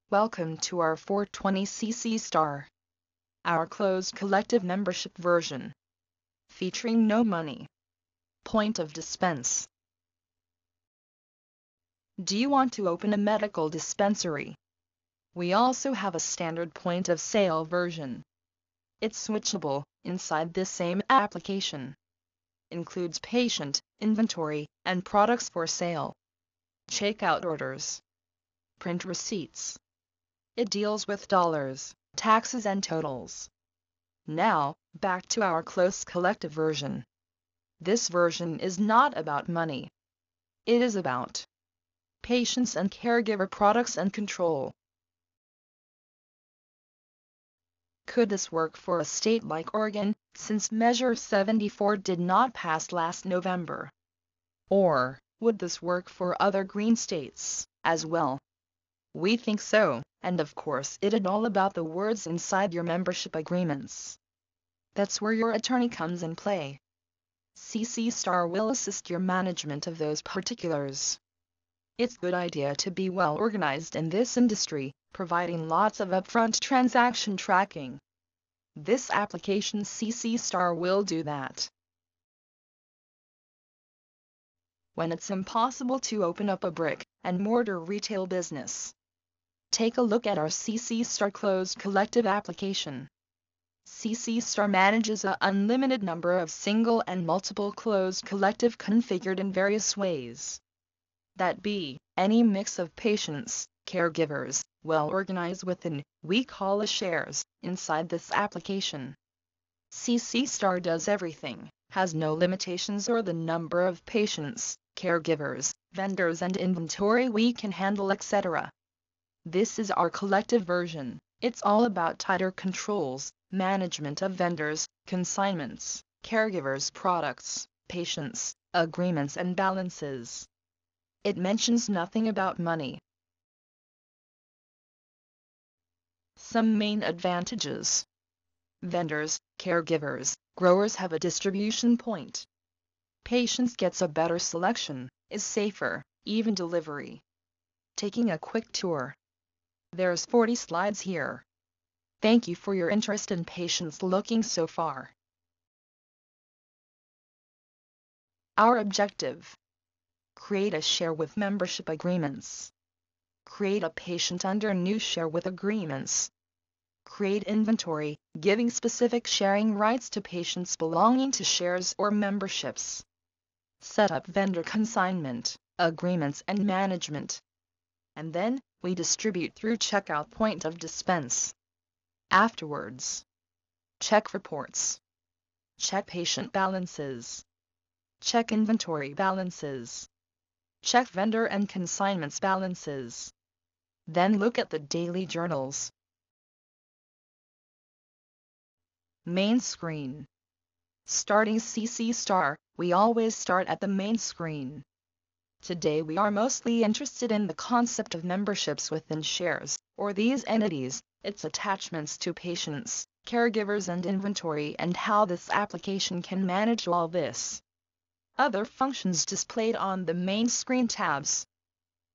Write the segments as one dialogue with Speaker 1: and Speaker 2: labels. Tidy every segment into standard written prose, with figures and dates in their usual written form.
Speaker 1: Welcome to our 420cc Star, our closed collective membership version, featuring no money. Point of dispense. Do you want to open a medical dispensary? We also have a standard point of sale version. It's switchable inside this same application. Includes patient, inventory, and products for sale. Checkout orders. Print receipts. It deals with dollars, taxes and totals. Now, back to our close collective version. This version is not about money. It is about patients and caregiver products and control. Could this work for a state like Oregon, since Measure 74 did not pass last November? Or would this work for other green states as well? We think so, and of course it is all about the words inside your membership agreements. That's where your attorney comes in play. CC Star will assist your management of those particulars. It's a good idea to be well organized in this industry, providing lots of upfront transaction tracking. This application CC Star will do that. When it's impossible to open up a brick-and-mortar retail business, take a look at our CC Star closed collective application. CC Star manages an unlimited number of single and multiple closed collective configured in various ways. That be, any mix of patients, caregivers, well organized within, we call as shares, inside this application. CC Star does everything, has no limitations or the number of patients, caregivers, vendors and inventory we can handle etc. This is our collective version. It's all about tighter controls, management of vendors, consignments, caregivers' products, patients, agreements and balances. It mentions nothing about money. Some main advantages. Vendors, caregivers, growers have a distribution point. Patients gets a better selection, is safer, even delivery. Taking a quick tour. There's 40 slides here. Thank you for your interest and patience looking so far. Our objective. Create a share with membership agreements. Create a patient under new share with agreements. Create inventory, giving specific sharing rights to patients belonging to shares or memberships. Set up vendor consignment, agreements and management. And then, we distribute through checkout point of dispense. Afterwards, check reports. Check patient balances. Check inventory balances. Check vendor and consignments balances. Then look at the daily journals. Main screen. Starting CC Star, we always start at the main screen. Today we are mostly interested in the concept of memberships within shares, or these entities, its attachments to patients, caregivers and inventory and how this application can manage all this. Other functions displayed on the main screen tabs.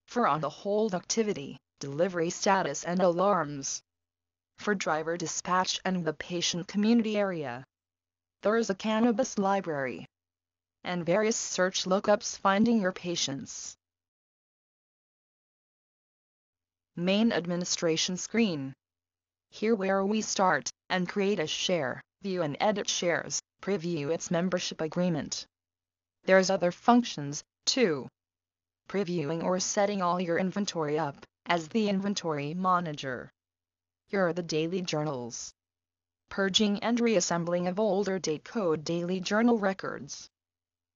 Speaker 1: For on-the-hold activity, delivery status and alarms. For driver dispatch and the patient community area. There is a cannabis library. And various search lookups finding your patients. Main administration screen. Here where we start and create a share, view and edit shares, preview its membership agreement. There's other functions, too. Previewing or setting all your inventory up, as the inventory manager. Here are the daily journals. Purging and reassembling of older date code daily journal records.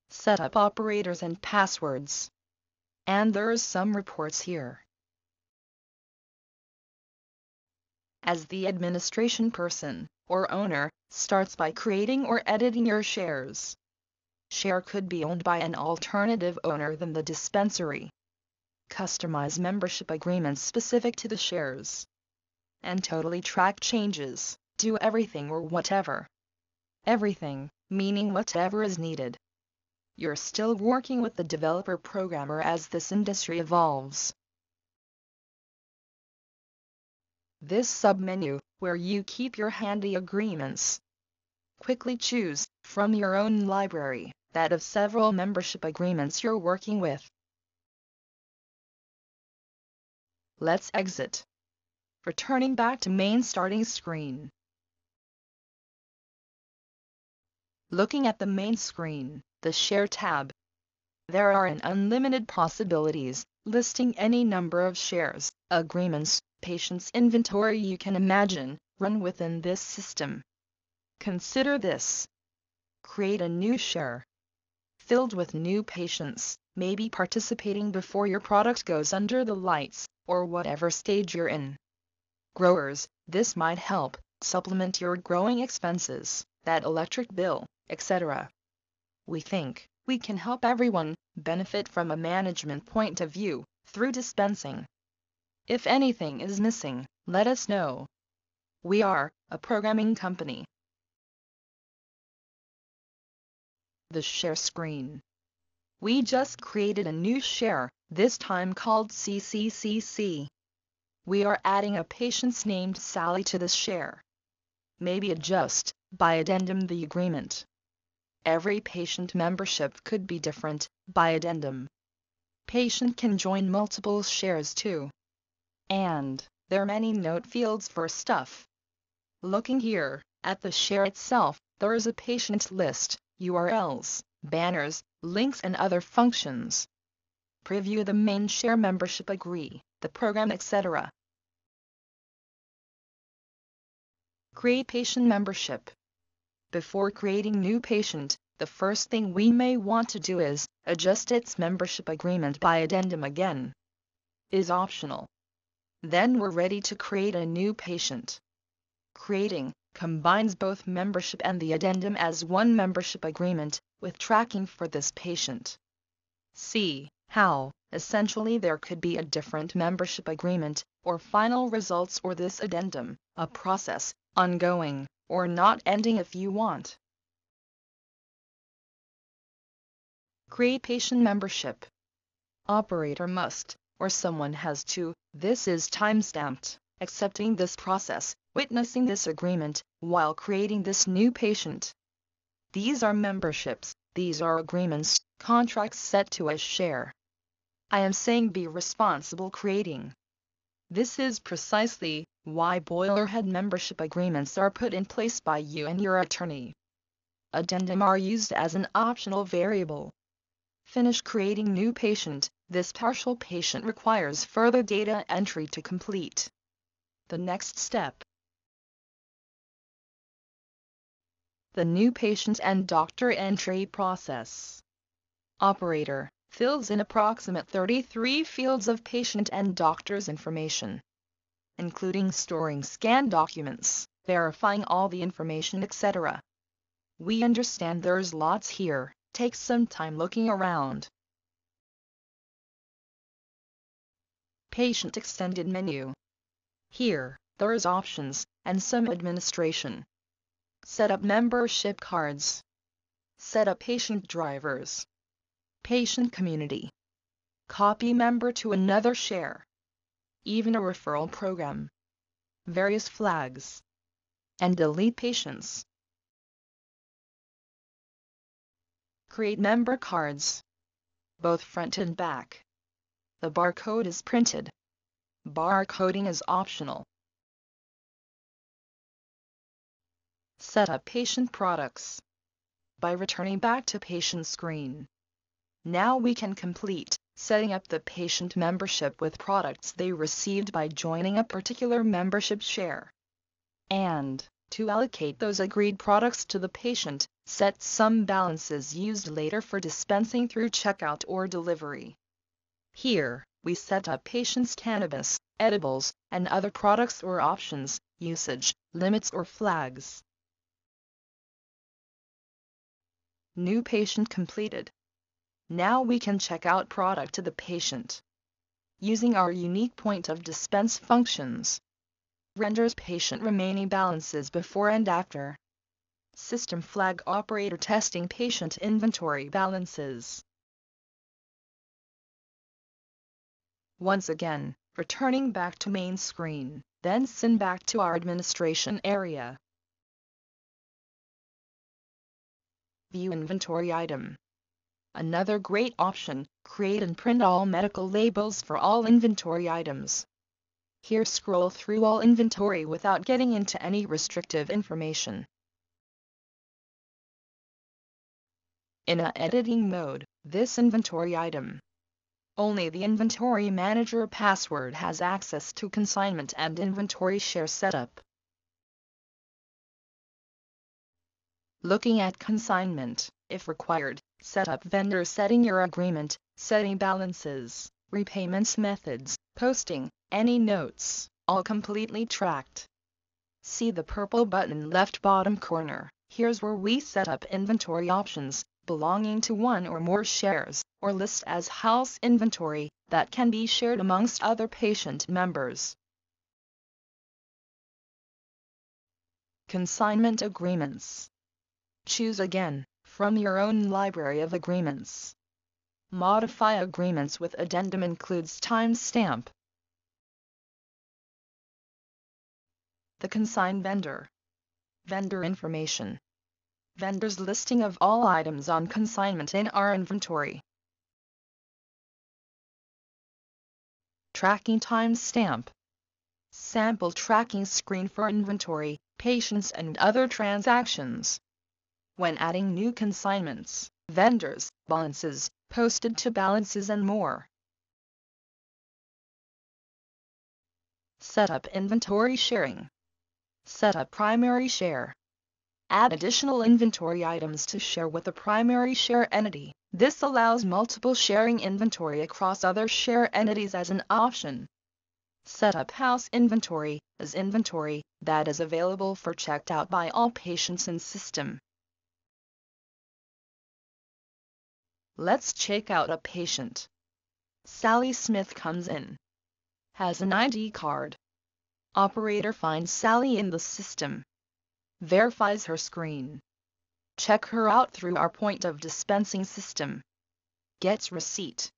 Speaker 1: Set up operators and passwords. And there's some reports here. As the administration person, or owner, starts by creating or editing your shares. Share could be owned by an alternative owner than the dispensary. Customize membership agreements specific to the shares. And totally track changes, do everything or whatever. Everything, meaning whatever is needed. You're still working with the developer programmer as this industry evolves. this submenu, where you keep your handy agreements. Quickly choose, from your own library, that of several membership agreements you're working with. Let's exit. Returning back to main starting screen. Looking at the main screen, the Share tab. There are an unlimited possibilities, listing any number of shares, agreements, patients' inventory you can imagine, run within this system. Consider this. Create a new share. Filled with new patients, maybe participating before your product goes under the lights, or whatever stage you're in. Growers, this might help supplement your growing expenses, that electric bill, etc. We think we can help everyone benefit from a management point of view through dispensing. If anything is missing, let us know. We are a programming company. The share screen. We just created a new share, this time called CCCC. We are adding a patient named Sally to this share. Maybe adjust, by addendum, the agreement. Every patient membership could be different, by addendum. Patient can join multiple shares too. And there are many note fields for stuff. Looking here, at the share itself, there is a patient list, URLs, banners, links and other functions. Preview the main share membership, agree, the program, etc. Create patient membership. Before creating new patient, the first thing we may want to do is adjust its membership agreement by addendum again. Is optional. Then we're ready to create a new patient. Creating combines both membership and the addendum as one membership agreement, with tracking for this patient. See how, essentially, there could be a different membership agreement, or final results, or this addendum, a process, ongoing, or not ending if you want. Create patient membership. Operator must, or someone has to, this is time-stamped, accepting this process, witnessing this agreement, while creating this new patient. These are memberships, these are agreements, contracts set to a share. I am saying be responsible creating. This is precisely why boilerhead membership agreements are put in place by you and your attorney. Addendum are used as an optional variable. Finish creating new patient. This partial patient requires further data entry to complete. The next step. The new patient and doctor entry process. Operator fills in approximate 33 fields of patient and doctor's information, including storing scanned documents, verifying all the information, etc. We understand there's lots here. Take some time looking around. Patient extended menu. Here, there is options and some administration. Set up membership cards. Set up patient drivers. Patient community. Copy member to another share. Even a referral program. Various flags. And delete patients. Create member cards. Both front and back. The barcode is printed. Barcoding is optional. Set up patient products. By returning back to patient screen. Now we can complete setting up the patient membership with products they received by joining a particular membership share. And, to allocate those agreed products to the patient, set some balances used later for dispensing through checkout or delivery. Here, we set up patient's cannabis, edibles, and other products or options, usage, limits or flags. New patient completed. Now we can check out product to the patient. Using our unique point of dispense functions. Renders patient remaining balances before and after. System flag operator testing patient inventory balances. Once again, returning back to main screen, then send back to our administration area. View inventory item. Another great option, create and print all medical labels for all inventory items. Here scroll through all inventory without getting into any restrictive information. In a editing mode, this inventory item. Only the inventory manager password has access to consignment and inventory share setup. Looking at consignment, if required, set up vendor setting your agreement, setting balances, repayments methods, posting, any notes, all completely tracked. See the purple button left bottom corner. Here's where we set up inventory options belonging to one or more shares, or list as house inventory that can be shared amongst other patient members. Consignment agreements. Choose again from your own library of agreements. Modify agreements with addendum includes timestamp. The consigned vendor. Vendor information. Vendor's listing of all items on consignment in our inventory. Tracking timestamp. Sample tracking screen for inventory, patients and other transactions. When adding new consignments, vendors, balances, posted to balances and more. Set up inventory sharing. Set up primary share. Add additional inventory items to share with the primary share entity. This allows multiple sharing inventory across other share entities as an option. Set up house inventory as inventory that is available for checked out by all patients in system. Let's check out a patient. Sally Smith comes in. Has an ID card. Operator finds Sally in the system. Verifies her screen. Check her out through our point of dispensing system. Gets receipt.